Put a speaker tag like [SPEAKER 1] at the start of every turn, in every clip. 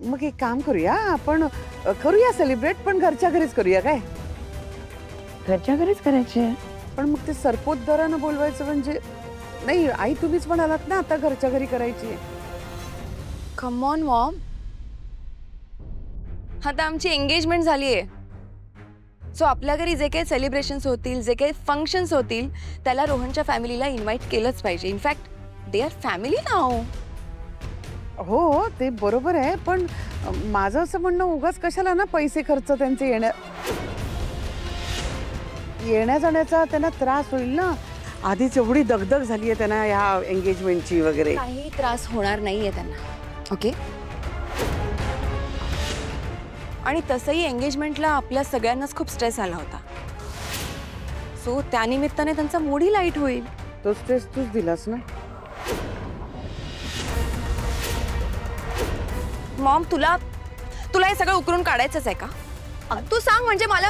[SPEAKER 1] मग एक काम करूया, आपण करूया सेलिब्रेट, पण घरच्या घरीच करूया काय?
[SPEAKER 2] घरच्या घरीच करायचे.
[SPEAKER 1] पण मग ते सरपोतदारानं बोलवायचं म्हणजे नाही. आई तुम्हीच म्हणालात ना आता घरच्या घरी करायची.
[SPEAKER 3] कम ऑन मॉम, आता आमची एंगेजमेंट झाली आहे. सो आपल्या घरी जे काही सेलिब्रेशन्स होतील, जे काही फंक्शन्स होतील, त्याला रोहनच्या फॅमिलीला इन्व्हाइट केलंच पाहिजे. इनफॅक्ट दे आर फॅमिली नाव.
[SPEAKER 1] हो ते बरोबर आहे, पण माझं असं म्हणणं उगाच कशाला ना पैसे खर्च त्यांचे येण्या जाण्याचा त्यांना त्रास होईल ना. आधीच एवढी दगदग झाली आहे त्यांना या एंगेजमेंटची वगैरे.
[SPEAKER 3] काही त्रास होणार नाहीये त्यांना. ओके. आणि तसंही एंगेजमेंटला आपल्या सगळ्यांनाच खूप स्ट्रेस आला होता. सो त्यानिमित्ताने त्यांचा मूडही लाईट होईल.
[SPEAKER 1] तो स्ट्रेस तूच दिलास ना.
[SPEAKER 3] मॉम, तुला हे सगळं उकरून काढायचंच आहे का? तू सांग म्हणजे मला.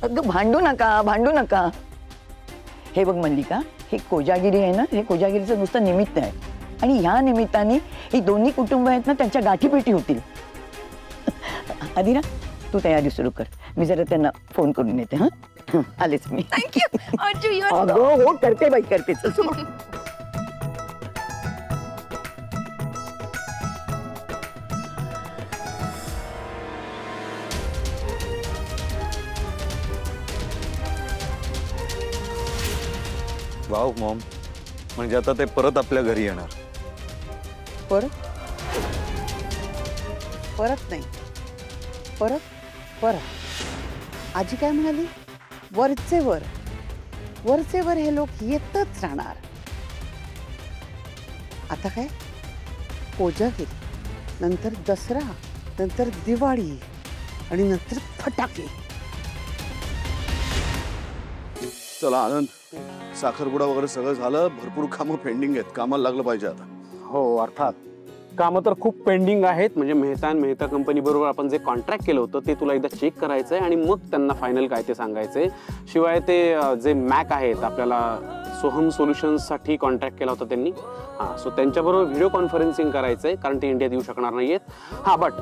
[SPEAKER 2] अगं भांडू नका. हे बघ मल्लिका, हे कोजागिरी आहे ना, हे कोजागिरीचं नुसतं निमित्त आहे. आणि ह्या निमित्ताने ही दोन्ही कुटुंब आहेत ना, त्यांच्या गाठीभेटी होतील. आदिरा, तू तयारी सुरू कर. मी जरा त्यांना फोन करून येते. हा, आलेच मी.
[SPEAKER 3] थँक्यू.
[SPEAKER 2] अगं हो, करते बाई, करते.
[SPEAKER 4] वाव मॉम, म्हणजे आता ते परत आपल्या घरी येणार.
[SPEAKER 1] परत नाही, परत. आजी काय म्हणाली? वरचे वर हे लोक येतच राहणार. आता काय कोजागिरी, नंतर दसरा, नंतर दिवाळी आणि नंतर फटाके.
[SPEAKER 5] चला आनंद, साखरपुडा वगैरे सगळं झालं. भरपूर कामं पेंडिंग आहेत. कामाला लागलं पाहिजे आता.
[SPEAKER 6] हो अर्थात, कामं तर खूप पेंडिंग आहेत. म्हणजे मेहता कंपनी बरोबर आपण जे कॉन्ट्रॅक्ट केलं होतं ते तुला एकदा चेक करायचं आहे आणि मग त्यांना फायनल काय ते सांगायचंय. शिवाय ते जे मॅक आहेत, आपल्याला सोहम सोल्युशन्ससाठी कॉन्ट्रॅक्ट केला होता त्यांनी. हां, सो त्यांच्याबरोबर व्हिडिओ कॉन्फरन्सिंग करायचं आहे, कारण ते इंडियात येऊ शकणार नाही आहेत. हां, but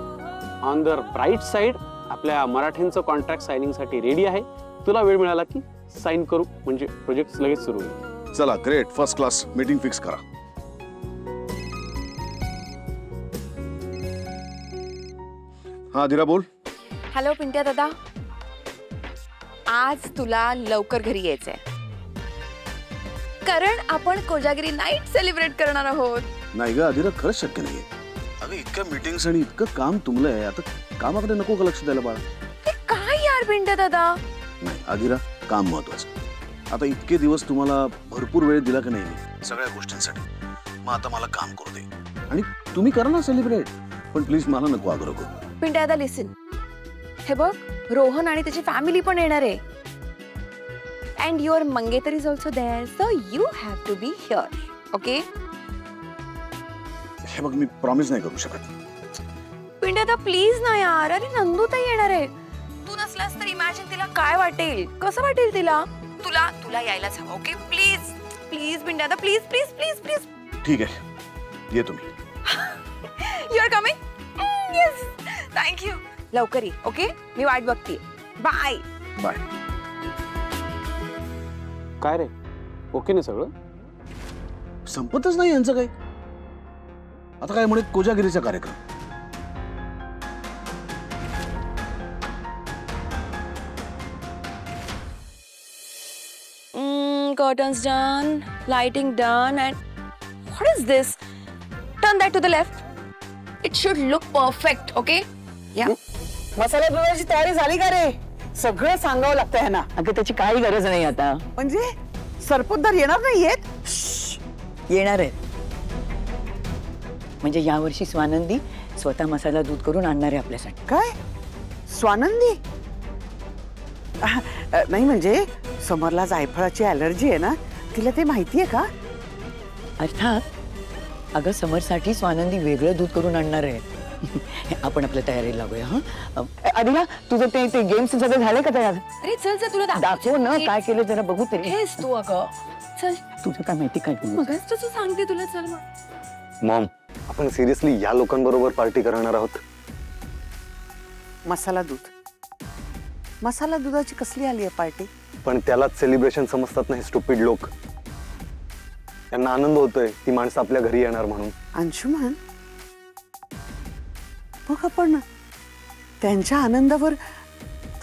[SPEAKER 6] on the bright side, आपल्या मराठींचं कॉन्ट्रॅक्ट सायनिंगसाठी रेडी आहे. तुला वेळ मिळाला की साइन करू, म्हणजे प्रोजेक्ट लगेच सुरू होईल.
[SPEAKER 5] चला, great, first class. Meeting fix करा. हा दिरा बोल.
[SPEAKER 3] हॅलो पिंट्या दादा, आज तुला लवकर घरी यायचंय, कारण आपण कोजागिरी नाईट सेलिब्रेट करणार आहोत.
[SPEAKER 5] नाही ग आदिरा, खरंच शक्य नाहीये. अगं इतक्या मीटिंग्स आणि इतकं काम तुमलंय, आता कामाकडे नको का लक्ष द्यायला बाळा?
[SPEAKER 3] काय यार पिंट्या दादा.
[SPEAKER 5] नाही आदिरा, काम महत्वाचं. आता इतके दिवस तुम्हाला भरपूर वेळ दिला की नाही सगळ्या गोष्टींसाठी. मग आता मला काम करू दे आणि तुम्ही करा ना सेलिब्रेट, पण प्लीज मला नको आग्रह करू.
[SPEAKER 3] पिंट्या दादा लिसन, हे बघ, रोहन आणि त्याची फॅमिली पण येणार आहे. अँड युअर मंगेतर is also there, so you have to be here. Okay?
[SPEAKER 5] हे बघ, मी प्रॉमिस नाही करू शकत.
[SPEAKER 3] पिंट्या दादा प्लीज ना यार. अरे नंदूताई येणार आहे. तू नसलास तर इमॅजिन तिला काय वाटेल, कसं वाटेल तिला. तुला यायलाच हवं. ओके? प्लीज पिंट्या दादा, प्लीज.
[SPEAKER 5] ठीक आहे, ये तुम्ही.
[SPEAKER 3] You are coming? Yes, thank you. लवकर ये. ओके? मी वाट बघते. बाय.
[SPEAKER 6] काय रे, ओके ना सगळं?
[SPEAKER 5] संपतच नाही यांचं काही. आता काय म्हणे कोजागिरीचा कार्यक्रम.
[SPEAKER 3] Curtains done, lighting done, and what is this? Turn that to the left. It should look perfect, okay? Yeah.
[SPEAKER 1] मसाला बनवायची तयारी झाली का रे? सगळं सांगावं लागतं ह्यांना.
[SPEAKER 2] अगं त्याची काही गरज नाही आता.
[SPEAKER 1] म्हणजे सरपोतदार येणार नाहीयेत?
[SPEAKER 2] येणार आहेत. म्हणजे यावर्षी स्वानंदी स्वतः मसाला दूध करून आणणार आहे आपल्यासाठी.
[SPEAKER 1] काय? स्वानंदी? नाही म्हणजे समरला जायफळाची ॲलर्जी आहे ना, तिला ते माहिती आहे का?
[SPEAKER 2] अर्थात. अगं समरसाठी स्वानंदी वेगळं दूध करून आणणार आहे. आपण आपल्या तयारीला लागूया. हा आदिला, तुझं ते गेम्स सगळं झाले का तयार?
[SPEAKER 3] अरे चल तुला
[SPEAKER 2] दाखव ना काय केलं जरा बघू तरी.
[SPEAKER 3] हेच तू अगं. चल.
[SPEAKER 2] तुझं काय माहिती काय?
[SPEAKER 3] मगाच तसं सांगते तुला. चल मग.
[SPEAKER 4] मॉम, आपण सिरियसली या लोकांबरोबर पार्टी करणार आहोत?
[SPEAKER 1] मसाला दूध, मसाला दुधाची कसली आली आहे पार्टी?
[SPEAKER 4] पण त्यालाच सेलिब्रेशन समजतात ना हे स्टुपिड लोक. त्यांना आनंद होतोय ती माणसं आपल्या घरी येणार म्हणून.
[SPEAKER 1] अंशुमन, मग आपण त्यांच्या आनंदावर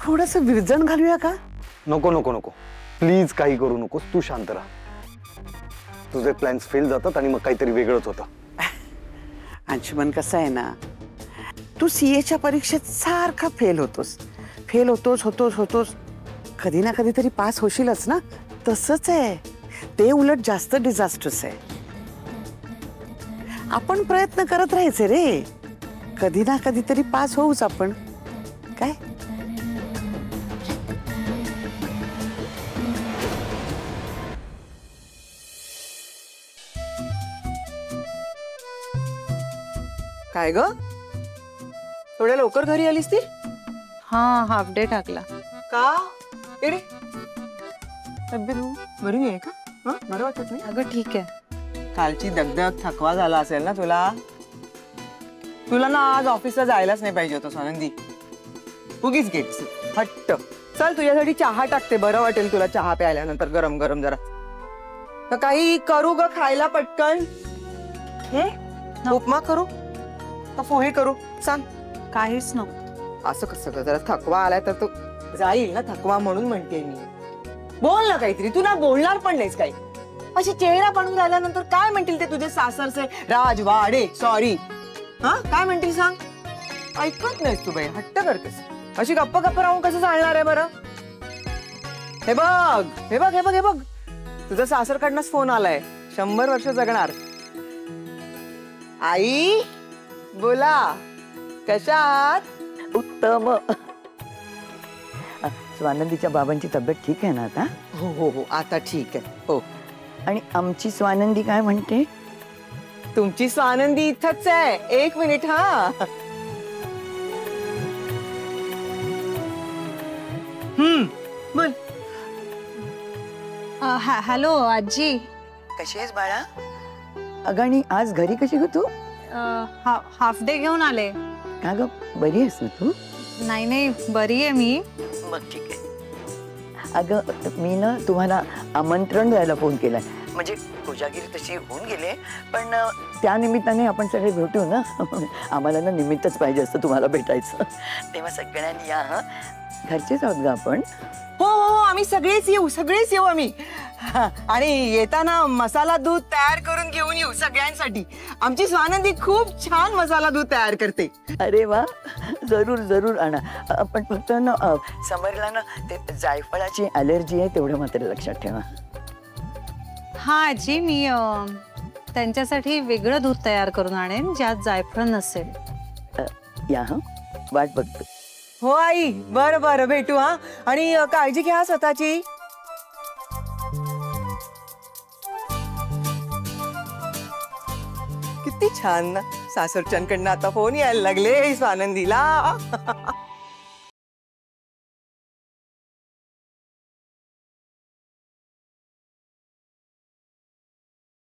[SPEAKER 1] थोडस विरजण घालूया का?
[SPEAKER 4] नको नको नको, प्लीज काही करू नकोस. तू शांत राहा. तुझे प्लॅन्स फेल जातात आणि मग काहीतरी वेगळंच होतं.
[SPEAKER 1] अंशुमन, कसं आहे ना, तू सीएच्या परीक्षेत सारखा फेल होतोस, फेल होतोस. कधी ना कधी तरी पास होशीलच ना. तसंच आहे ते, उलट जास्त डिझास्टर्स आहे. आपण प्रयत्न करत राहायचे रे, कधी ना कधी तरी पास होऊच आपण. काय
[SPEAKER 7] काय ग, थोड्या लवकर घरी आलीस ती?
[SPEAKER 8] हाँ, हाफ डे टाकला.
[SPEAKER 7] का एडे, तब्येत बरी आहे का? हं? बरं वाटत नाही?
[SPEAKER 8] अगं ठीक आहे.
[SPEAKER 7] कालची दगदग थकवा झाला असेल ना तुला. तुला ना आज ऑफिसला जायलाच नाही पाहिजे होतं स्वानंदी. उगीच गेटस हट्ट. चल तुझ्यासाठी चहा टाकते, बरं वाटेल तुला चहा प्यायल्यानंतर गरम गरम जरा. तर काही करू ग खायला पटकन? उपमा करू का पोहे करू सांग?
[SPEAKER 8] काहीच नको.
[SPEAKER 7] असं कसं ग, जरा थकवा आलाय तर तो जाईल ना थकवा म्हणून म्हणते मी. बोल ना काहीतरी, तू ना बोलणार पण नाहीस काही. अशी चेहरा बनून राहिल्यानंतर काय म्हणतील ते तुझे सासरचे राजवाडे? सॉरी, हा काय म्हणतील सांग? ऐकत नाहीस तू बाई, हट्ट करतेस. अशी गप्प गप्प राहून कसं चालणार आहे बरं? हे बघ हे बघ हे बघ हे बघ, तुझा सासरकडनंच फोन आलाय. 100 वर्ष जगणार. आई बोला, कशा आहात?
[SPEAKER 2] उत्तम. स्वानंदीच्या बाबांची तब्येत ठीक आहे ना आता?
[SPEAKER 7] हो हो हो, आता ठीक आहे. हो,
[SPEAKER 2] आणि आमची स्वानंदी काय म्हणते?
[SPEAKER 7] तुमची स्वानंदी इथंच आहे. 1 मिनिट. हा बोल.
[SPEAKER 8] हॅलो आजी.
[SPEAKER 2] कशी आहेस बाळा? अगं आणि आज घरी कशी ग तू?
[SPEAKER 8] हाफ डे घेऊन आले.
[SPEAKER 2] का ग, बरी आहेस ना तू?
[SPEAKER 8] नाही बरी आहे मी.
[SPEAKER 2] मग ठीक आहे. अगं मी ना तुम्हाला आमंत्रण द्यायला फोन केलाय. म्हणजे कोजागिरी तशी होऊन गेले, पण त्या निमित्ताने आपण सगळे भेटू ना. आम्हाला ना निमित्तच पाहिजे असतं तुम्हाला भेटायचं. तेव्हा सगळ्यांनी या. हा, घरचेच आहोत ग आपण.
[SPEAKER 7] हो हो, आम्ही सगळेच येऊ आम्ही. आणि येताना मसाला दूध तयार करून घेऊन येऊ सगळ्यांसाठी. आमची स्वानंदी खूप छान मसाला दूध तयार करते.
[SPEAKER 2] अरे वा, जरूर जरूर आणा. पण फक्त ना समरला ना ते जायफळाची ॲलर्जी आहे, तेवढं मात्र लक्षात ठेवा.
[SPEAKER 8] हा आजी, मी त्यांच्यासाठी वेगळं दूध तयार करून आणेन ज्यात जायफळ नसेल.
[SPEAKER 2] या हा, वाट बघतो.
[SPEAKER 7] हो आई, बरं बरं भेटू. हा, आणि काळजी घ्या स्वतःची. किती छान ना, सासरच्यांकडनं आता फोन यायला लागले स्वानंदीला.